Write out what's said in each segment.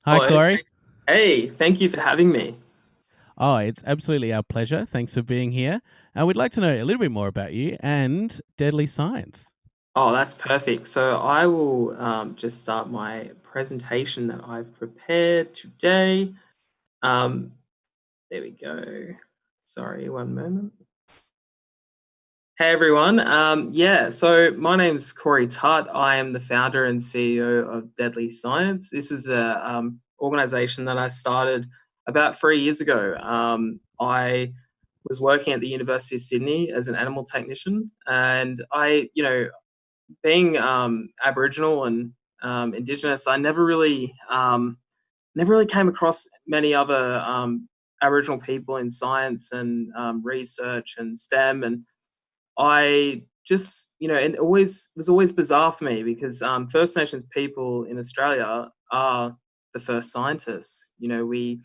Hi, Hello. Corey. Hey, thank you for having me. Oh, it's absolutely our pleasure. Thanks for being here. We'd like to know a little bit more about you and deadly science. Oh, that's perfect. So I will just start my presentation that I've prepared today. Um, there we go. Sorry, one moment. Hey everyone. So my name's Corey Tutt. I am the founder and CEO of Deadly Science. This is a organization that I started about 3 years ago. I was working at the University of Sydney as an animal technician, and being Aboriginal and Indigenous, I never really came across many other Aboriginal people in science and research and STEM, and I just, it always was always bizarre for me because First Nations people in Australia are the first scientists. We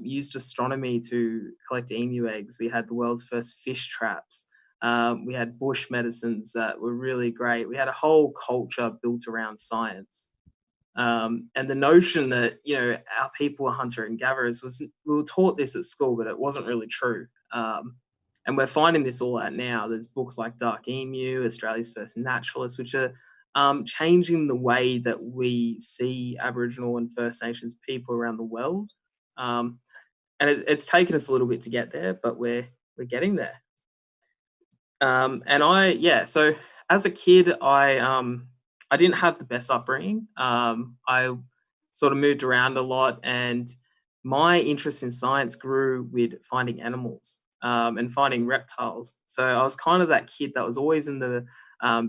used astronomy to collect emu eggs. We had the world's first fish traps. We had bush medicines that were really great. We had a whole culture built around science. And the notion that our people were hunter and gatherers was we were taught this at school, but it wasn't really true. And we're finding this all out now. There's books like Dark Emu, Australia's First Naturalist, which are changing the way that we see Aboriginal and First Nations people around the world. Um, and it's taken us a little bit to get there, but we're getting there. So as a kid, I didn't have the best upbringing. I sort of moved around a lot, and my interest in science grew with finding animals and finding reptiles. So I was kind of that kid that was always in the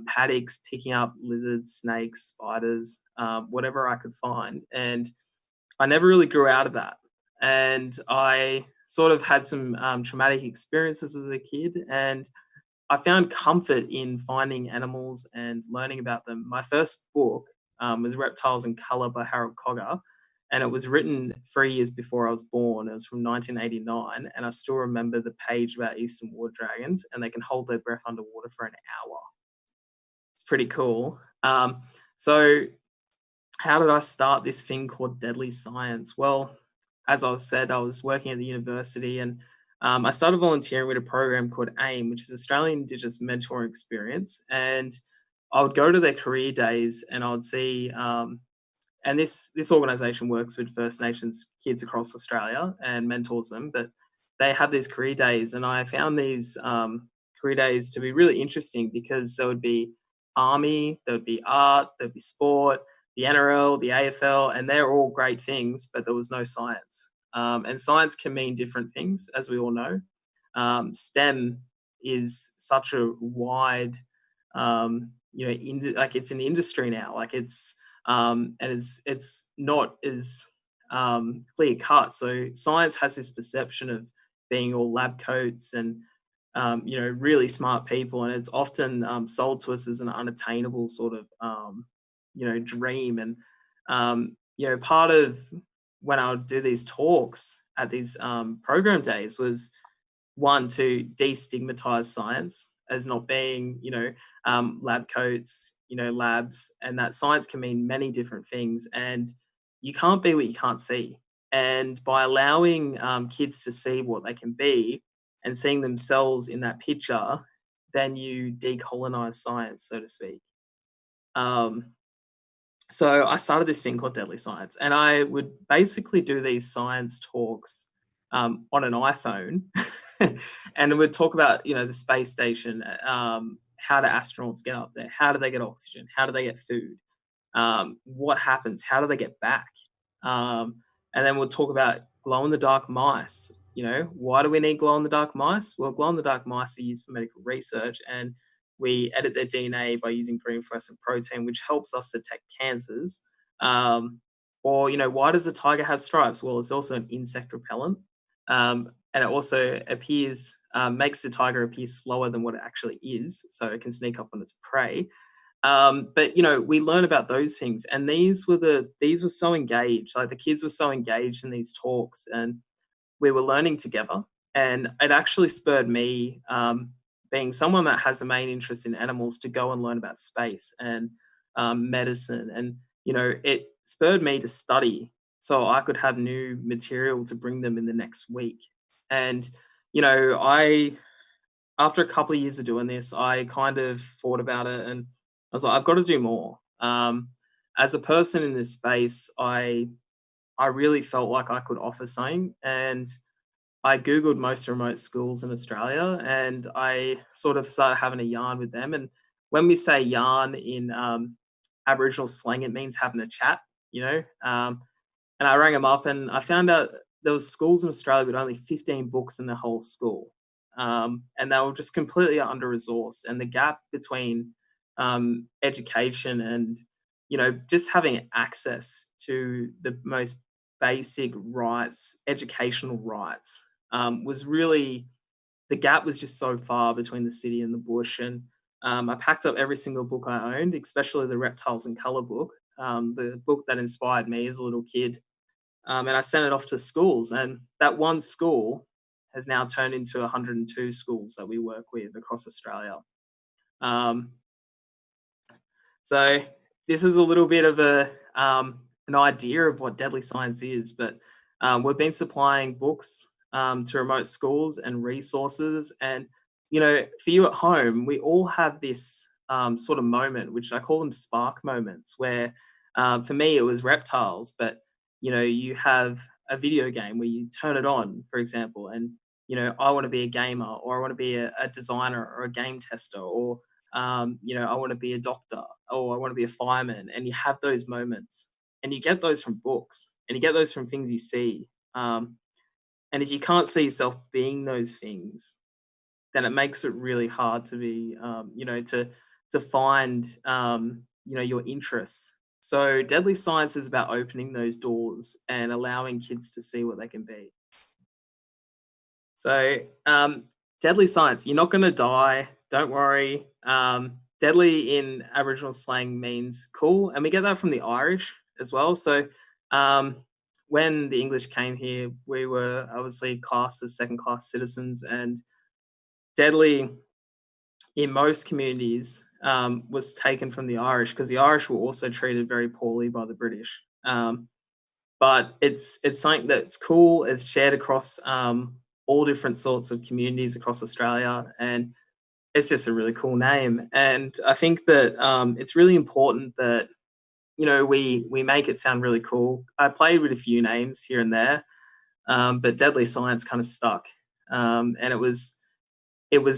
paddocks picking up lizards, snakes, spiders, whatever I could find, and I never really grew out of that. And I sort of had some traumatic experiences as a kid, and I found comfort in finding animals and learning about them. My first book was Reptiles in Colour by Harold Cogger, and it was written 3 years before I was born. It was from 1989, and I still remember the page about eastern water dragons, and they can hold their breath underwater for an hour. It's pretty cool. So, how did I start this thing called Deadly Science? Well, as I said, I was working at the university, and I started volunteering with a program called AIM, which is Australian Indigenous Mentoring Experience. And I would go to their career days, and I would see, and this organisation works with First Nations kids across Australia and mentors them. But they have these career days, and I found these career days to be really interesting because there would be army, there would be art, there would be sport, the NRL, the AFL, and they're all great things, but there was no science. And science can mean different things, as we all know. STEM is such a wide, like it's an industry now. Like and it's not as clear cut. So science has this perception of being all lab coats and really smart people, and it's often sold to us as an unattainable sort of dream. And part of when I would do these talks at these program days was one to destigmatize science as not being lab coats, labs, and that science can mean many different things, and you can't be what you can't see. And by allowing kids to see what they can be and seeing themselves in that picture, then you decolonize science, so to speak. Um, so I started this thing called Deadly Science, and I would basically do these science talks on an iPhone, and we'd talk about the space station, how do astronauts get up there, how do they get oxygen, how do they get food, what happens, how do they get back, and then we'll talk about glow in the dark mice. Why do we need glow in the dark mice? Well, glow in the dark mice are used for medical research, and we edit their DNA by using green fluorescent protein, which helps us detect cancers. Or, why does a tiger have stripes? Well, it's also an insect repellent. And it also appears, makes the tiger appear slower than what it actually is, so it can sneak up on its prey. But we learn about those things, and these were so engaged. Like the kids were so engaged in these talks, and we were learning together. And it actually spurred me, being someone that has a main interest in animals, to go and learn about space and medicine. And it spurred me to study so I could have new material to bring them in the next week. And, you know, I after a couple of years of doing this, I kind of thought about it and I was like, I've got to do more. As a person in this space, I really felt like I could offer something, and I googled most remote schools in Australia, and I sort of started having a yarn with them. And when we say yarn in Aboriginal slang, it means having a chat, you know. And I rang them up, and I found out there was schools in Australia with only 15 books in the whole school, and they were just completely under resourced. And the gap between education and, you know, just having access to the most basic rights, educational rights, was really, the gap was just so far between the city and the bush. And I packed up every single book I owned, especially the Reptiles in Colour book, the book that inspired me as a little kid, and I sent it off to schools. And that one school has now turned into 102 schools that we work with across Australia. Um, so this is a little bit of an idea of what Deadly Science is, but we've been supplying books to remote schools and resources. And, you know, for you at home, we all have this sort of moment, which I call them spark moments, where for me it was reptiles, but, you know, you have a video game where you turn it on, for example, and, you know, I want to be a gamer, or I want to be a designer or a game tester, or you know, I want to be a doctor, or I want to be a fireman. And you have those moments, and you get those from books, and you get those from things you see. And if you can't see yourself being those things, then it makes it really hard to be, you know, to find, you know, your interests. So Deadly Science is about opening those doors and allowing kids to see what they can be. So, deadly science, you're not gonna die, don't worry. Deadly in Aboriginal slang means cool, and we get that from the Irish as well. So, um, when the English came here, we were obviously classed as second-class citizens, and deadly in most communities was taken from the Irish, because the Irish were also treated very poorly by the British. But it's something that's cool. It's shared across all different sorts of communities across Australia, and it's just a really cool name. And I think that it's really important that, you know, we make it sound really cool. I played with a few names here and there, but Deadly Science kind of stuck, and it was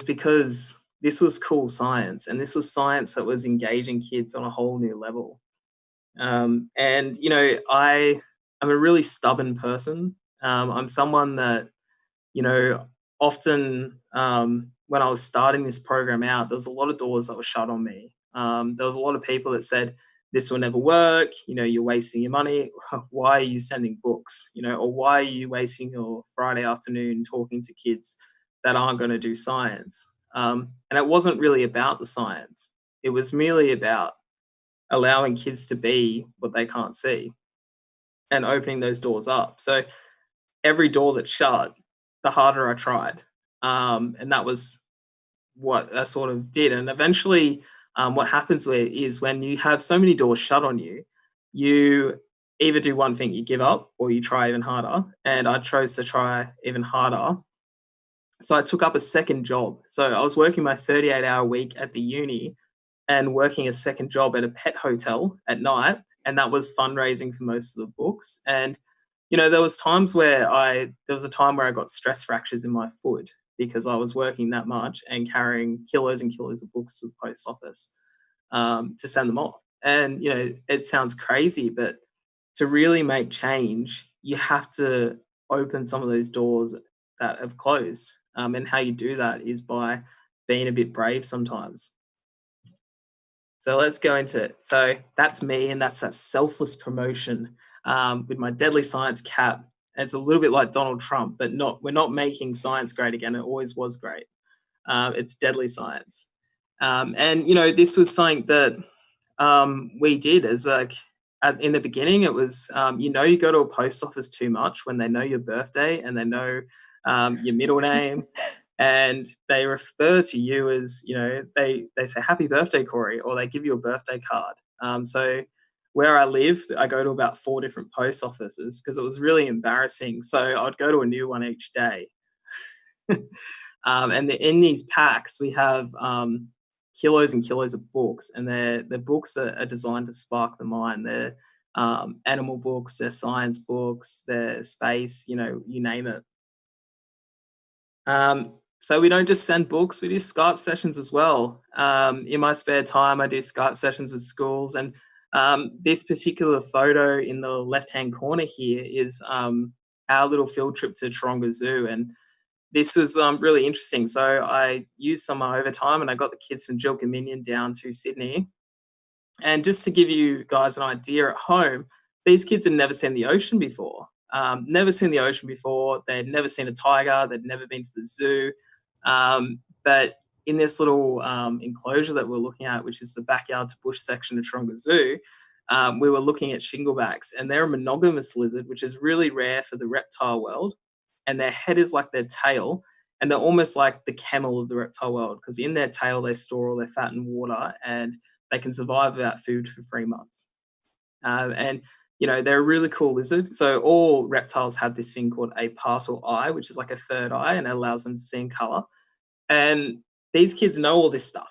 because this was cool science, and this was science that was engaging kids on a whole new level. And you know, I'm a really stubborn person. I'm someone that, you know, often when I was starting this program out, there was a lot of doors that were shut on me. There was a lot of people that said, "This will never work. You know, you're wasting your money. Why are you sending books? You know, or why are you wasting your Friday afternoon talking to kids that aren't going to do science?" And it wasn't really about the science. It was merely about allowing kids to be what they can't see and opening those doors up. So every door that's shut, the harder I tried. And that was what I sort of did. And eventually, what happens is when you have so many doors shut on you, you either do one thing, you give up, or you try even harder. And I chose to try even harder. So I took up a second job. So I was working my 38-hour week at the uni and working a second job at a pet hotel at night, and that was fundraising for most of the books. And, you know, there was a time where I got stress fractures in my foot because I was working that much and carrying kilos and kilos of books to the post office, to send them off. And, you know, it sounds crazy, but to really make change, you have to open some of those doors that have closed. And how you do that is by being a bit brave sometimes. So let's go into it. So that's me, and that's that selfless promotion, with my Deadly Science cap. It's a little bit like Donald Trump, but not. We're not making science great again. It always was great. It's Deadly Science, and you know, this was something that we did as like in the beginning. It was, you know, you go to a post office too much when they know your birthday and they know your middle name, and they refer to you as, you know, they say happy birthday, Corey, or they give you a birthday card. So where I live, I go to about 4 different post offices because it was really embarrassing. So I'd go to a new one each day. And in these packs, we have kilos and kilos of books, and their books are designed to spark the mind. They're animal books, they're science books, they're space, you name it. So we don't just send books, we do Skype sessions as well. In my spare time, I do Skype sessions with schools. And this particular photo in the left-hand corner here is our little field trip to Taronga Zoo. And this was really interesting. So I used some overtime and I got the kids from Jill Dominion down to Sydney. And just to give you guys an idea at home, these kids had never seen the ocean before. Never seen the ocean before. They'd never seen a tiger. They'd never been to the zoo. But in this little enclosure that we're looking at, which is the backyard to bush section of Taronga Zoo, we were looking at shinglebacks, and they're a monogamous lizard, which is really rare for the reptile world. And their head is like their tail, and they're almost like the camel of the reptile world because in their tail they store all their fat and water, and they can survive without food for 3 months. And they're a really cool lizard. So all reptiles have this thing called a partial eye, which is like a third eye, and it allows them to see in color. And these kids know all this stuff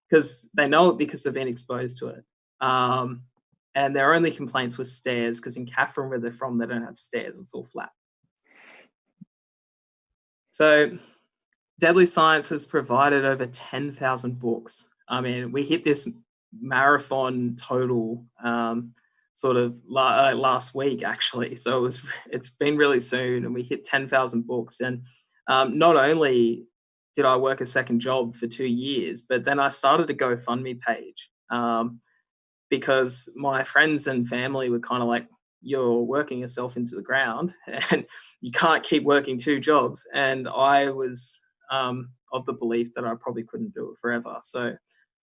because they know it because they've been exposed to it. And their only complaints were stairs because in Catherine, where they're from, they don't have stairs. It's all flat. So Deadly Science has provided over 10,000 books. I mean, we hit this marathon total last week, actually. So it's been really soon, and we hit 10,000 books. And not only did I work a second job for 2 years, but then I started a GoFundMe page because my friends and family were kind of like, you're working yourself into the ground and you can't keep working 2 jobs. And I was of the belief that I probably couldn't do it forever. So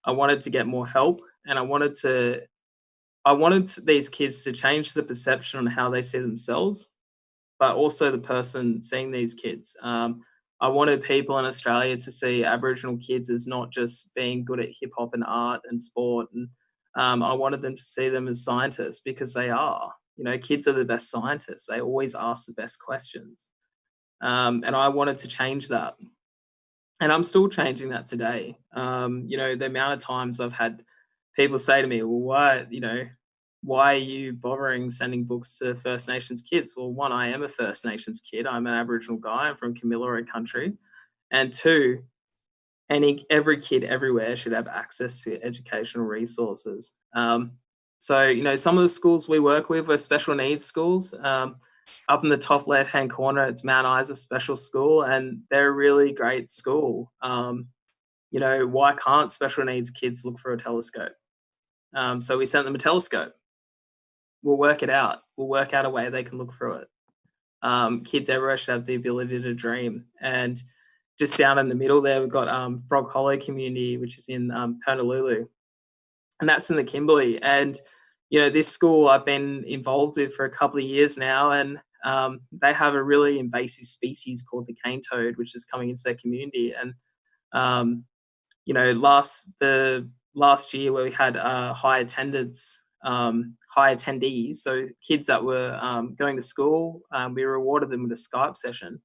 I wanted to get more help, and I wanted these kids to change the perception on how they see themselves, but also the person seeing these kids. I wanted people in Australia to see Aboriginal kids as not just being good at hip hop and art and sport. And I wanted them to see them as scientists because they are. Kids are the best scientists. They always ask the best questions. And I wanted to change that. And I'm still changing that today. The amount of times I've had people say to me, well, why are you bothering sending books to First Nations kids? Well, one, I am a First Nations kid. I'm an Aboriginal guy. I'm from Kamilaroi country. And two, every kid everywhere should have access to educational resources. So some of the schools we work with are special needs schools. Up in the top left-hand corner, it's Mount Isa Special School, and they're a really great school. Why can't special needs kids look for a telescope? So we sent them a telescope. We'll work it out. We'll work out a way they can look through it. Kids everywhere should have the ability to dream. And just down in the middle there, we've got Frog Hollow Community, which is in Pernalulu. And that's in the Kimberley. And, this school I've been involved with for a couple of years now, and they have a really invasive species called the cane toad, which is coming into their community. And, last year where we had high attendance, high attendees, so kids that were going to school, we rewarded them with a Skype session.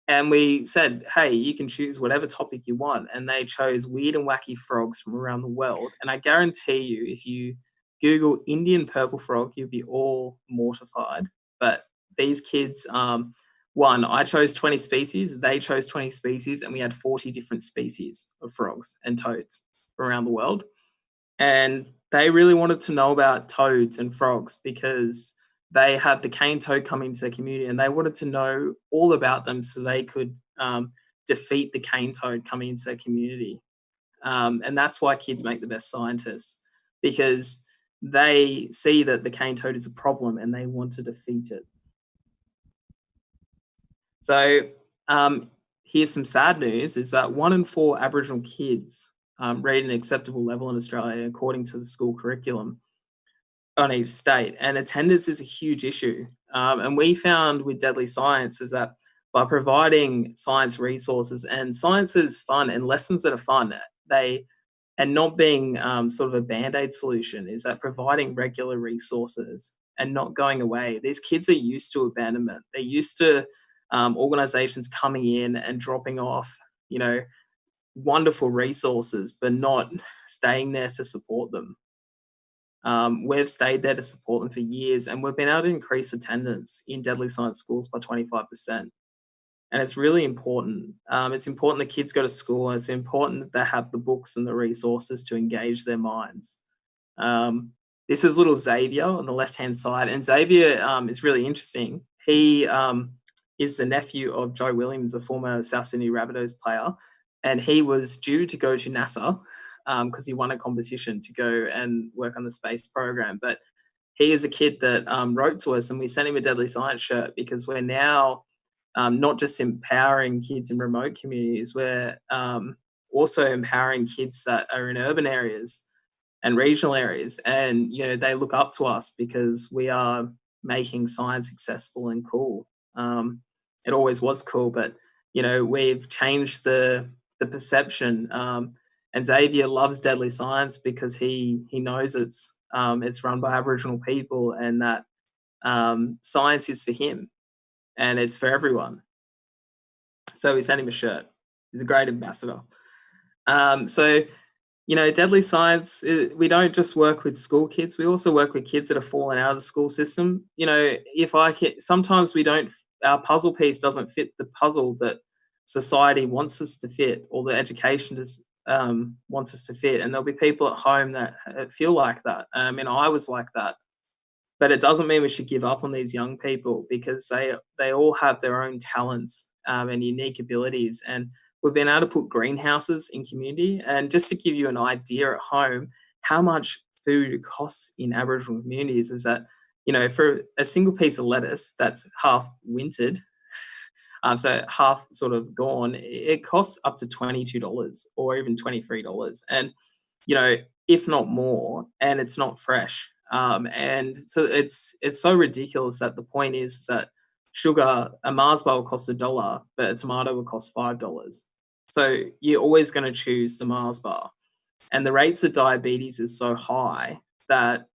And we said, hey, you can choose whatever topic you want. And they chose weird and wacky frogs from around the world. And I guarantee you, if you Google Indian purple frog, you'll be all mortified. But these kids, one, I chose 20 species, they chose 20 species, and we had 40 different species of frogs and toads from around the world. And they really wanted to know about toads and frogs because they had the cane toad come into their community, and they wanted to know all about them so they could defeat the cane toad coming into their community. And that's why kids make the best scientists, because they see that the cane toad is a problem and they want to defeat it. So here's some sad news, is that 1 in 4 Aboriginal kids read an acceptable level in Australia according to the school curriculum on each state, and attendance is a huge issue. And we found with Deadly Science is that by providing science resources, and science is fun and lessons that are fun, they and not being sort of a band-aid solution, is that providing regular resources and not going away. These kids are used to abandonment. They're used to organizations coming in and dropping off, you know, wonderful resources, but not staying there to support them. We've stayed there to support them for years, and we've been able to increase attendance in deadly science schools by 25%. And it's really important. It's important that kids go to school, and it's important that they have the books and the resources to engage their minds. Um, this is little Xavier on the left-hand side, and Xavier is really interesting. He is the nephew of Joe Williams, a former South Sydney Rabbitohs player, and he was due to go to NASA because he won a competition to go and work on the space program. But he is a kid that wrote to us, and we sent him a Deadly Science shirt because we're now not just empowering kids in remote communities, we're also empowering kids that are in urban areas and regional areas. And, you know, they look up to us because we are making science accessible and cool. It always was cool, but, you know, we've changed the perception. And Xavier loves deadly science because he knows it's run by Aboriginal people, and that science is for him and it's for everyone. So we sent him a shirt. He's a great ambassador. So, you know, Deadly Science, we don't just work with school kids, we also work with kids that have fallen out of the school system. You know, if I can, sometimes we don't, our puzzle piece doesn't fit the puzzle that society wants us to fit, or the education wants us to fit. And there'll be people at home that feel like that. And I was like that. But it doesn't mean we should give up on these young people, because they all have their own talents and unique abilities. And we've been able to put greenhouses in community. And just to give you an idea at home, how much food costs in Aboriginal communities is that, you know, for a single piece of lettuce that's half wintered, so half sort of gone, it costs up to $22 or even $23. And, you know, if not more, and it's not fresh. And so it's so ridiculous that the point is that sugar, a Mars bar will cost $1, but a tomato will cost $5. So you're always going to choose the Mars bar. And the rates of diabetes is so high that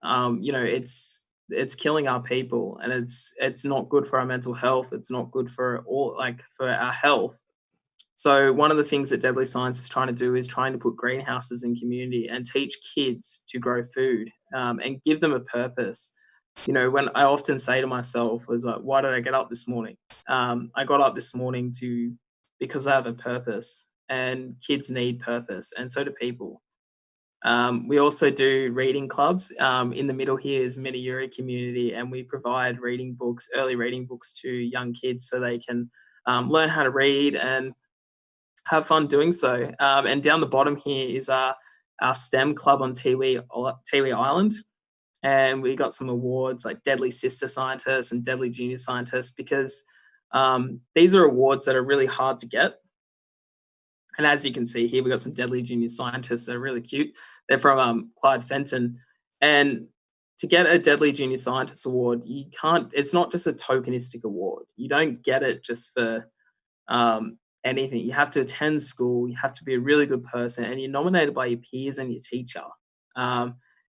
you know, it's killing our people, and it's not good for our mental health. It's not good for all, like, for our health. So one of the things that Deadly Science is trying to do is trying to put greenhouses in community and teach kids to grow food, and give them a purpose. You know, when I often say to myself, was like, why did I get up this morning? I got up this morning because I have a purpose, and kids need purpose, and so do people. We also do reading clubs. In the middle here is Miniyuri community, and we provide reading books, early reading books to young kids so they can learn how to read and have fun doing so. And down the bottom here is our STEM club on Tiwi Island. And we got some awards like Deadly Sister Scientist and Deadly Junior Scientist, because these are awards that are really hard to get. And as you can see here, we've got some Deadly Junior Scientists that are really cute. They're from Clyde Fenton. And to get a Deadly Junior Scientist award, you can't, it's not just a tokenistic award. You don't get it just for anything. You have to attend school, you have to be a really good person, and you're nominated by your peers and your teacher.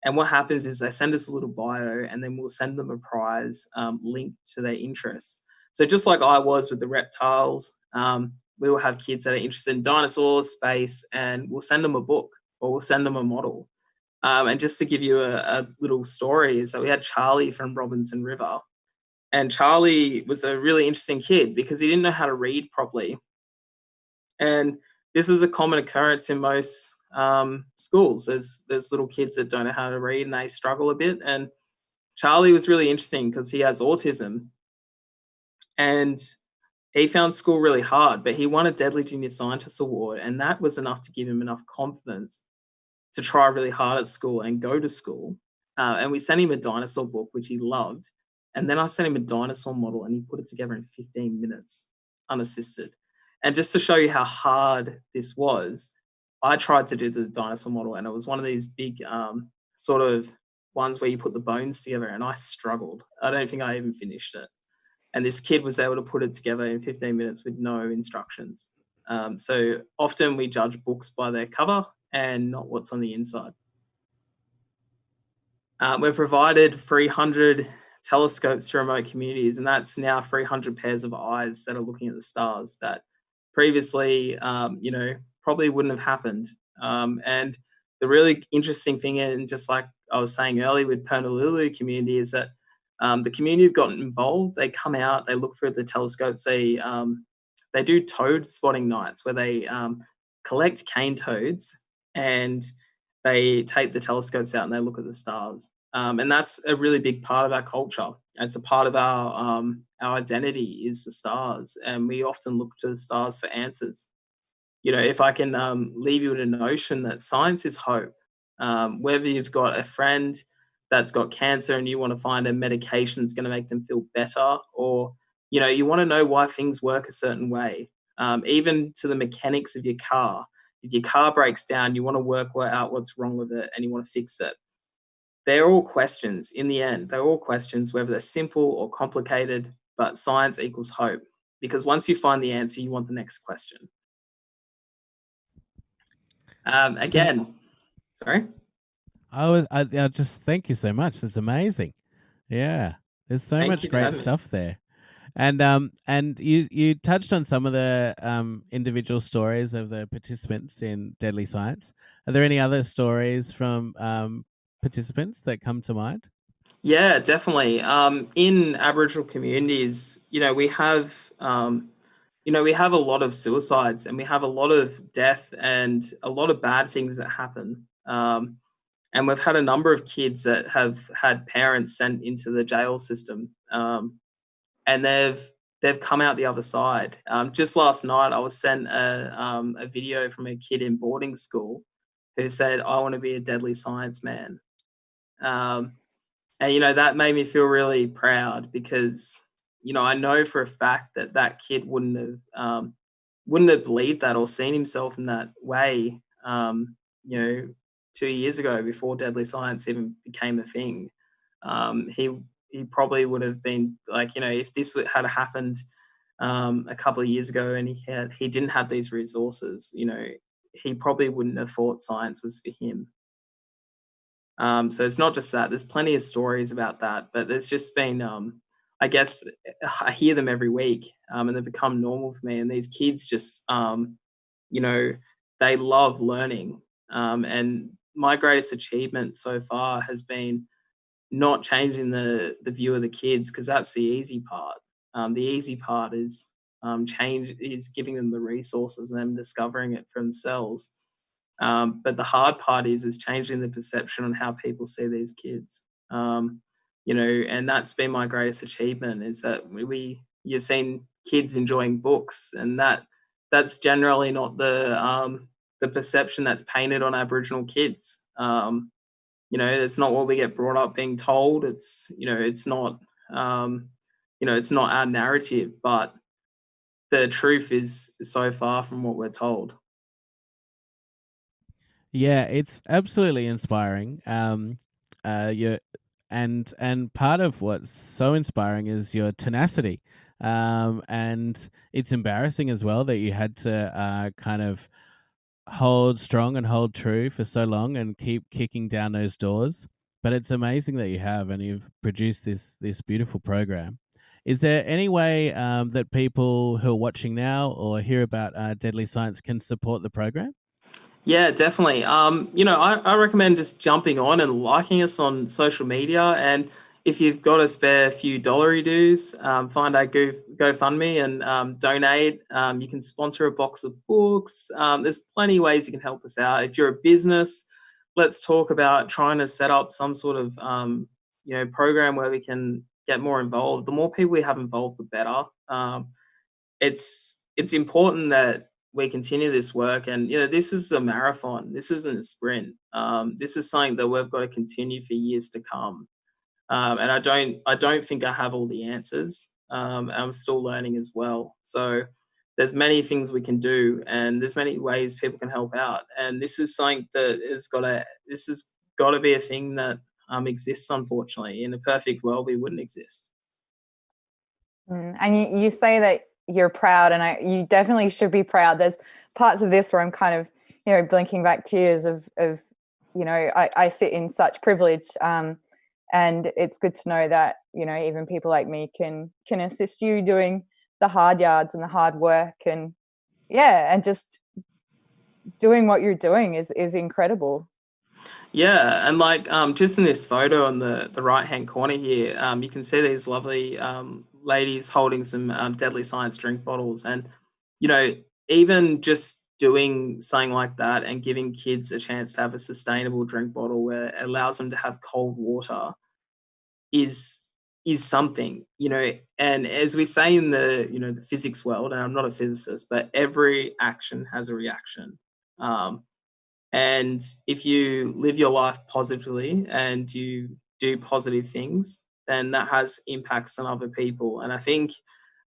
And what happens is they send us a little bio, and then we'll send them a prize linked to their interests. So just like I was with the reptiles, we will have kids that are interested in dinosaurs, space, and we'll send them a book or we'll send them a model. And just to give you a little story, is that we had Charlie from Robinson River. And Charlie was a really interesting kid because he didn't know how to read properly. And this is a common occurrence in most schools. There's little kids that don't know how to read and they struggle a bit. And Charlie was really interesting because he has autism. And he found school really hard, but he won a Deadly Junior Scientist Award, and that was enough to give him enough confidence to try really hard at school and go to school. And we sent him a dinosaur book, which he loved. And then I sent him a dinosaur model, and he put it together in 15 minutes, unassisted. And just to show you how hard this was, I tried to do the dinosaur model, and it was one of these big sort of ones where you put the bones together, and I struggled. I don't think I even finished it. And this kid was able to put it together in 15 minutes with no instructions. So often we judge books by their cover, and not what's on the inside. We've provided 300 telescopes to remote communities, and that's now 300 pairs of eyes that are looking at the stars that previously, probably wouldn't have happened. And the really interesting thing, and just like I was saying earlier with Pernalulu community, is that the community have gotten involved. They come out, they look through the telescopes. They do toad spotting nights where they collect cane toads and they take the telescopes out and they look at the stars. And that's a really big part of our culture. It's a part of our identity is the stars, and we often look to the stars for answers. If I can leave you with a notion that science is hope, whether you've got a friend that's got cancer and you want to find a medication that's going to make them feel better, or you want to know why things work a certain way, even to the mechanics of your car. If your car breaks down, you want to work out what's wrong with it and you want to fix it. They're all questions in the end. They're all questions, whether they're simple or complicated, but science equals hope. Because once you find the answer, you want the next question. Again, sorry? I just thank you so much. That's amazing. Yeah. There's so Thank much you for great having me. stuff there. And you touched on some of the individual stories of the participants in Deadly Science. Are there any other stories from participants that come to mind? Yeah, definitely. In Aboriginal communities, we have a lot of suicides and we have a lot of death and a lot of bad things that happen. And we've had a number of kids that have had parents sent into the jail system, and they've come out the other side. Just last night, I was sent a video from a kid in boarding school who said, "I want to be a deadly science man." Um, and that made me feel really proud because I know for a fact that that kid wouldn't have believed that or seen himself in that way. You know, 2 years ago, before Deadly Science even became a thing, he probably would have been like, if this had happened a couple of years ago and he didn't have these resources, he probably wouldn't have thought science was for him. So it's not just that. There's plenty of stories about that, but there's just been, I guess, I hear them every week, and they've become normal for me. And these kids just, you know, they love learning. And my greatest achievement so far has been not changing the view of the kids because that's the easy part. The easy part is giving them the resources and them discovering it for themselves. But the hard part is changing the perception on how people see these kids. And that's been my greatest achievement is that you've seen kids enjoying books, and that's generally not the perception that's painted on Aboriginal kids. It's not what we get brought up being told. It's not our narrative, but the truth is so far from what we're told. Yeah, it's absolutely inspiring. You and part of what's so inspiring is your tenacity. And it's embarrassing as well that you had to kind of hold strong and hold true for so long and keep kicking down those doors. But it's amazing that you have, and you've produced this beautiful program. Is there any way that people who are watching now or hear about Deadly Science can support the program? Yeah, definitely. I recommend just jumping on and liking us on social media. And if you've got a spare few dollary dues, find our GoFundMe and donate. You can sponsor a box of books. There's plenty of ways you can help us out. If you're a business, let's talk about trying to set up some sort of program where we can get more involved. The more people we have involved, the better. It's important that we continue this work, and this is a marathon. This isn't a sprint. This is something that we've got to continue for years to come. And I don't think I have all the answers. I'm still learning as well. So there's many things we can do, and there's many ways people can help out. And this is something that this has got to be a thing that exists. Unfortunately, in a perfect world, we wouldn't exist. And you say that you're proud, and you definitely should be proud. There's parts of this where I'm kind of blinking back tears of I sit in such privilege, and it's good to know that even people like me can assist you doing the hard yards and the hard work, and and just doing what you're doing is incredible. Yeah, and like just in this photo on the right hand corner here, you can see these lovely ladies holding some deadly science drink bottles, and you know, even just doing something like that and giving kids a chance to have a sustainable drink bottle where it allows them to have cold water is something, and as we say in the physics world, and I'm not a physicist, but every action has a reaction. Um, and if you live your life positively and you do positive things, then that has impacts on other people. And I think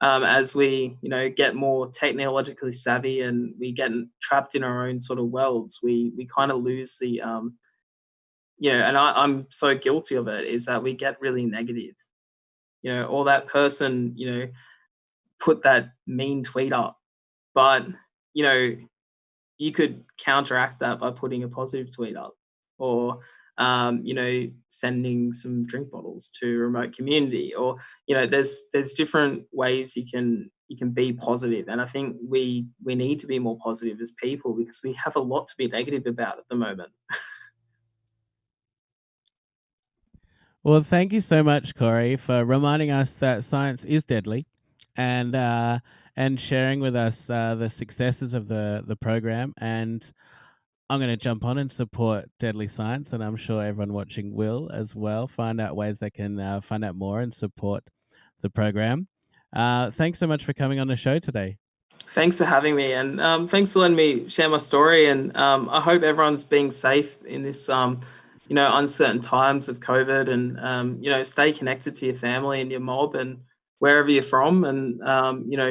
as we, get more technologically savvy and we get trapped in our own sort of worlds, we kind of lose the, and I'm so guilty of it, is that we get really negative. Or that person, put that mean tweet up, but you know you could counteract that by putting a positive tweet up, or sending some drink bottles to a remote community, or there's different ways you can be positive. And I think we need to be more positive as people, because we have a lot to be negative about at the moment. Well, thank you so much, Corey, for reminding us that science is deadly, and sharing with us the successes of the program. And I'm going to jump on and support Deadly Science, and I'm sure everyone watching will as well. Find out ways they can find out more and support the program. Thanks so much for coming on the show today. Thanks for having me, and thanks for letting me share my story. And I hope everyone's being safe in this, uncertain times of COVID. And stay connected to your family and your mob and wherever you're from. And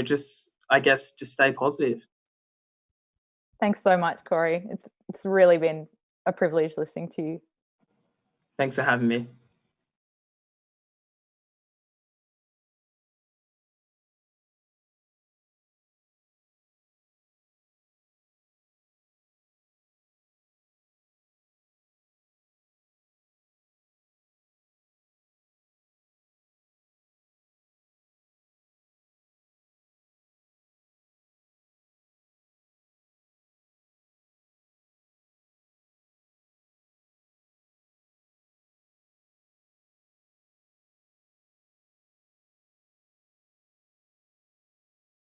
just, I guess, just stay positive. Thanks so much, Corey. It's really been a privilege listening to you. Thanks for having me.